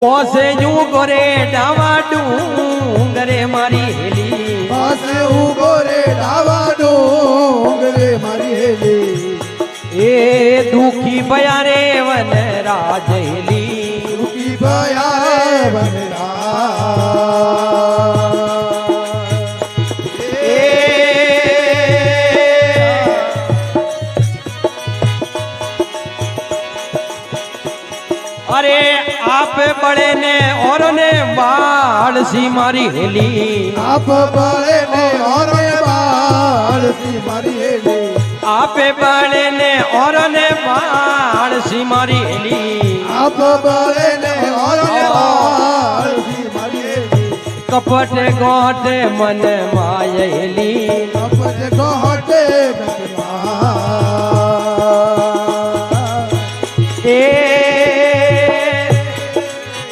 પોસે યું ગોરે ડાવા ડુંગરે મારી હેલી પાસે ઉભો રે ડાવા ડુંગરે મારી હેલી એ દુખી ભયા રે વન રાજેલી દુખી ભયા અરે આપ બળે ને ઓર ને બાળ સી મારી હેલી આપ બળે ને ઓર બાળ સી મારી હેલી આપે બળે ને ઓર ને બાળ સી મારી હેલી આપ બળે ને ઓર બાળ સી મારી હેલી કપટ ગોટે મન માયેલી કપટ ગોટે મન